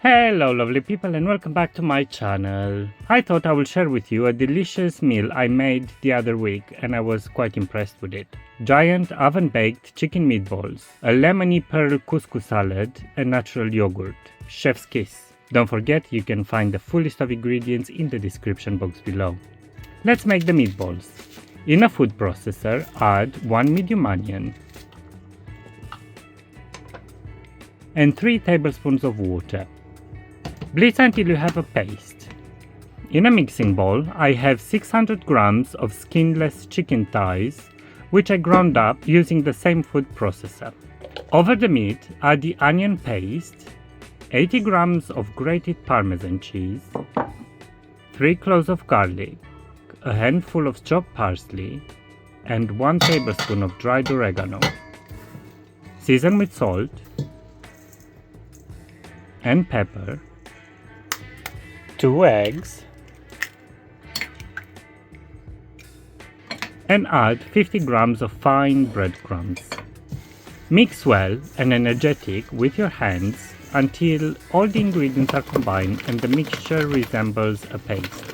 Hello lovely people and welcome back to my channel. I thought I will share with you a delicious meal I made the other week and I was quite impressed with it. Giant oven baked chicken meatballs, a lemony pearl couscous salad and natural yogurt. Chef's kiss. Don't forget you can find the full list of ingredients in the description box below. Let's make the meatballs. In a food processor add 1 medium onion and 3 tablespoons of water. Blitz until you have a paste. In a mixing bowl, I have 600 grams of skinless chicken thighs, which I ground up using the same food processor. Over the meat, add the onion paste, 80 grams of grated parmesan cheese, 3 cloves of garlic, a handful of chopped parsley, and 1 tablespoon of dried oregano. Season with salt and pepper, 2 eggs, and add 50 grams of fine breadcrumbs. Mix well and energetic with your hands until all the ingredients are combined and the mixture resembles a paste.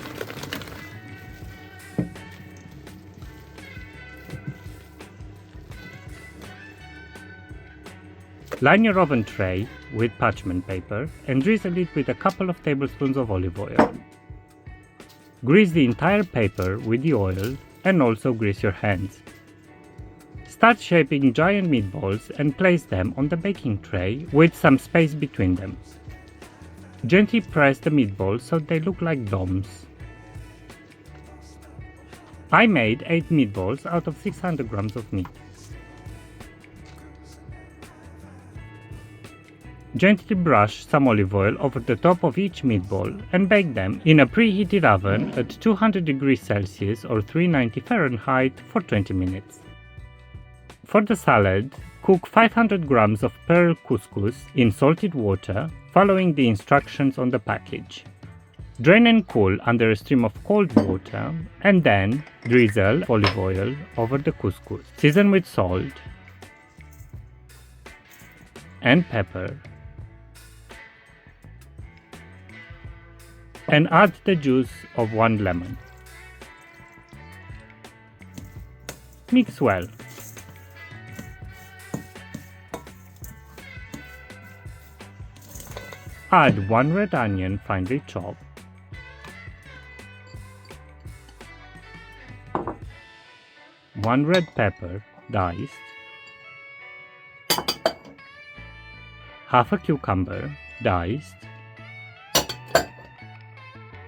Line your oven tray with parchment paper and drizzle it with a couple of tablespoons of olive oil. Grease the entire paper with the oil and also grease your hands. Start shaping giant meatballs and place them on the baking tray with some space between them. Gently press the meatballs so they look like domes. I made 8 meatballs out of 600 grams of meat. Gently brush some olive oil over the top of each meatball and bake them in a preheated oven at 200 degrees Celsius or 390 Fahrenheit for 20 minutes. For the salad, cook 500 grams of pearl couscous in salted water, following the instructions on the package. Drain and cool under a stream of cold water and then drizzle olive oil over the couscous. Season with salt and pepper. And add the juice of 1 lemon. Mix well. Add 1 red onion finely chopped, 1 red pepper diced, half a cucumber diced,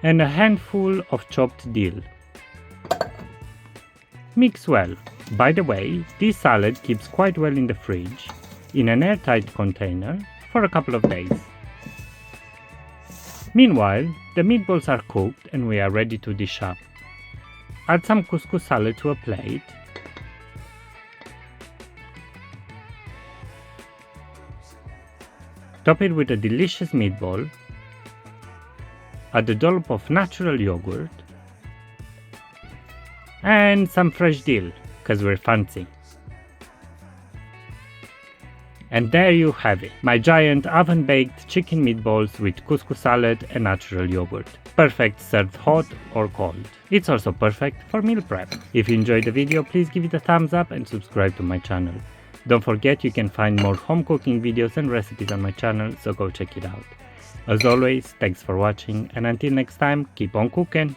and a handful of chopped dill. Mix well. By the way, this salad keeps quite well in the fridge, in an airtight container, for a couple of days. Meanwhile, the meatballs are cooked and we are ready to dish up. Add some couscous salad to a plate. Top it with a delicious meatball. Add a dollop of natural yogurt and some fresh dill, cause we're fancy. And there you have it, my giant oven baked chicken meatballs with couscous salad and natural yogurt. Perfect served hot or cold. It's also perfect for meal prep. If you enjoyed the video, please give it a thumbs up and subscribe to my channel. Don't forget you can find more home cooking videos and recipes on my channel, so go check it out. As always, thanks for watching and until next time, keep on cooking!